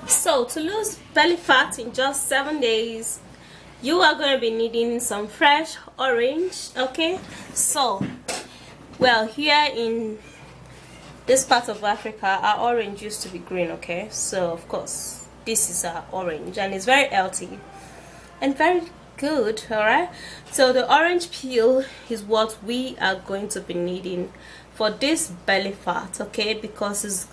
So to lose belly fat in just 7 days, you are going to be needing some fresh orange. Okay, so well, here in this part of Africa, our orange used to be green. Okay, so of course this is our orange, and it's very healthy and very good. All right, so the orange peel is what we are going to be needing for this belly fat. Okay, because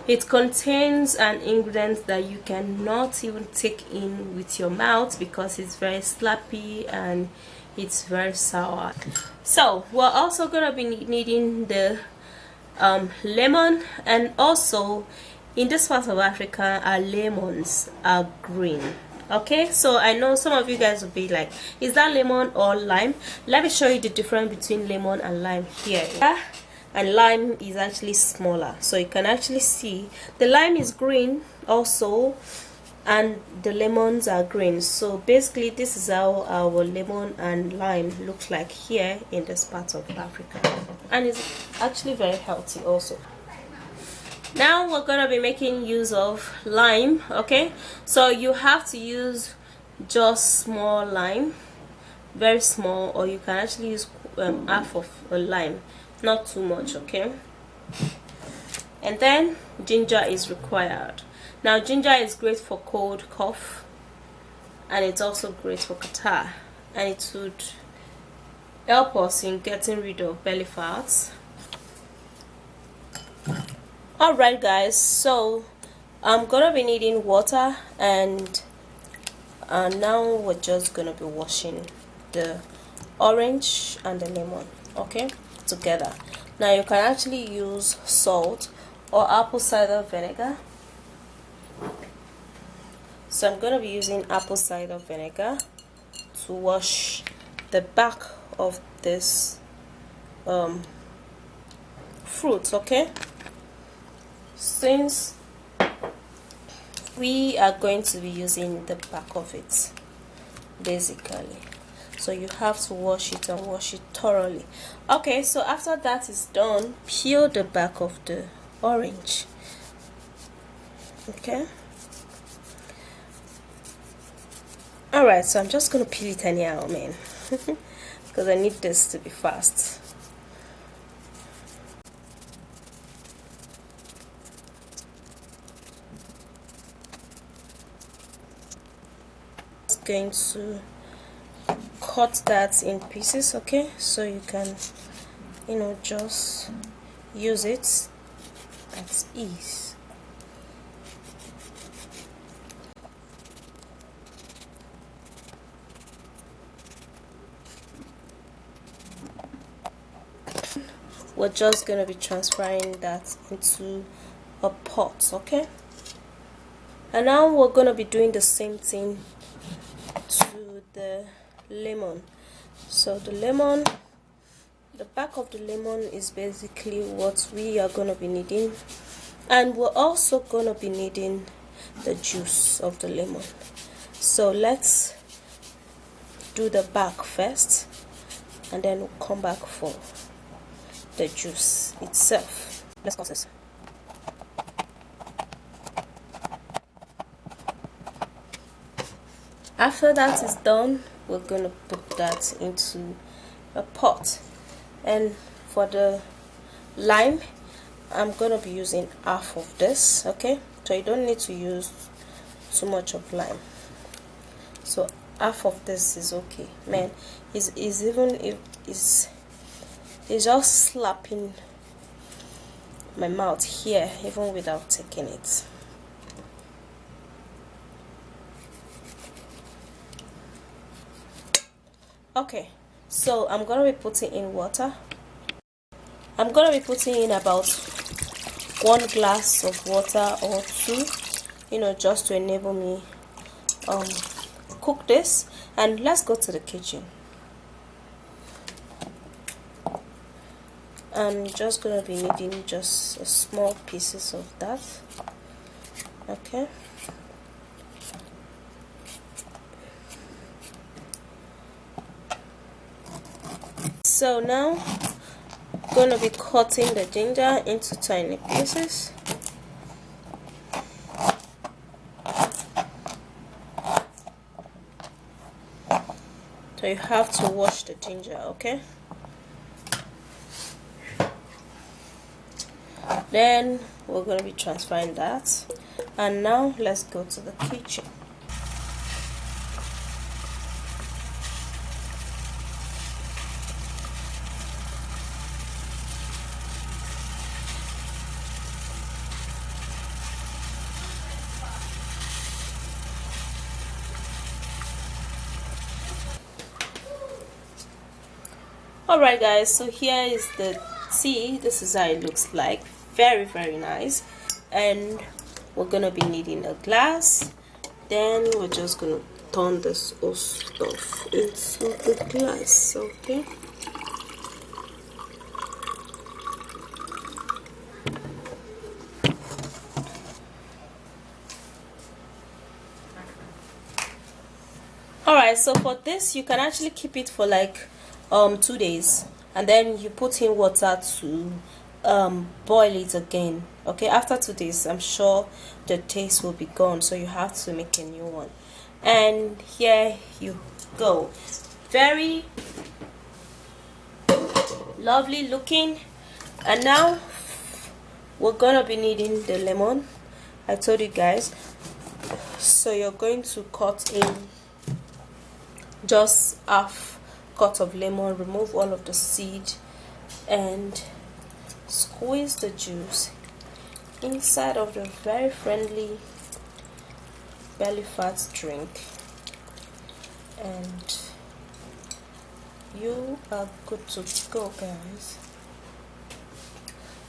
it contains an ingredient that you cannot even take in with your mouth because it's very slappy and it's very sour. So we're also gonna be needing the lemon, and also in this part of Africa our lemons are green. Okay, so I know some of you guys will be like, is that lemon or lime? Let me show you the difference between lemon and lime here. And lime is actually smaller, so you can actually see the lime is green also and the lemons are green. So basically this is how our lemon and lime looks like here in this part of Africa, and it's actually very healthy also. Now we're gonna be making use of lime. Okay, so you have to use just small lime, very small, or you can actually use half of a lime, not too much. Okay, and then ginger is required. Now ginger is great for cold, cough, and it's also great for catarrh, and it would help us in getting rid of belly fat. Alright guys, so I'm gonna be needing water, and now we're just gonna be washing the orange and the lemon, okay, together. Now you can actually use salt or apple cider vinegar. So I'm gonna be using apple cider vinegar to wash the back of this fruit. Okay, since we are going to be using the back of it basically, so you have to wash it and wash it thoroughly. Okay, so after that is done, peel the back of the orange. Okay, alright, so I'm just gonna peel it anyhow, man, because I need this to be fast. Going to cut that in pieces, okay, so you can, you know, just use it at ease. We're just going to be transferring that into a pot, okay, and now we're going to be doing the same thing to the lemon. So the lemon, the back of the lemon is basically what we are going to be needing, and we're also going to be needing the juice of the lemon. So let's do the back first, and then we'll come back for the juice itself. Let's cut this. After that is done, we're going to put that into a pot, and for the lime I'm going to be using half of this. Okay, so you don't need to use too much of lime, so half of this is okay. Man, is even if it's just slapping my mouth here even without taking it. Okay, so I'm gonna be putting in water. I'm gonna be putting in about 1 glass of water or 2, you know, just to enable me cook this. And let's go to the kitchen. I'm just gonna be needing just small pieces of that. Okay, so now I'm gonna be cutting the ginger into tiny pieces. So you have to wash the ginger, okay? Then we're going to be transferring that. And now let's go to the kitchen. Alright guys, so here is the tea. This is how it looks like. Very nice. And we're gonna be needing a glass. Then we're just gonna turn this whole stuff into the glass, okay? Alright, so for this you can actually keep it for like 2 days, and then you put in water to boil it again, okay? After 2 days I'm sure the taste will be gone, so you have to make a new one. And here you go. Very lovely looking. And now we're gonna be needing the lemon. I told you guys, so you're going to cut in just half cut of lemon, remove all of the seed and squeeze the juice inside of the very friendly belly fat drink, and you are good to go, guys.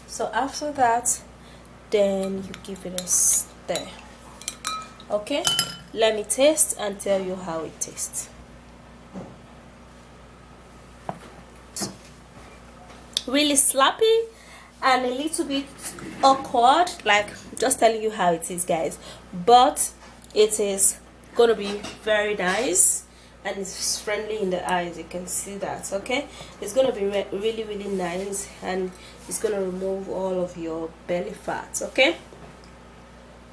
So after that, then you give it a stir, okay? Let me taste and tell you how it tastes. Really sloppy and a little bit awkward, like just telling you how it is, guys, but it is gonna be very nice and it's friendly in the eyes. You can see that, okay? It's gonna be really nice, and it's gonna remove all of your belly fat, okay?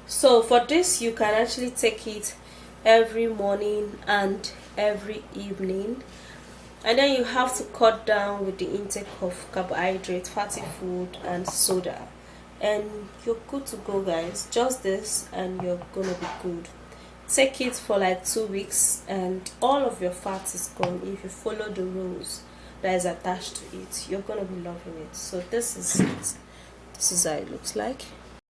So for this you can actually take it every morning and every evening. And then you have to cut down with the intake of carbohydrate, fatty food and soda, and you're good to go, guys. Just this and you're gonna be good. Take it for like 2 weeks and all of your fat is gone. If you follow the rules that is attached to it, you're gonna be loving it. So this is it. This is how it looks like.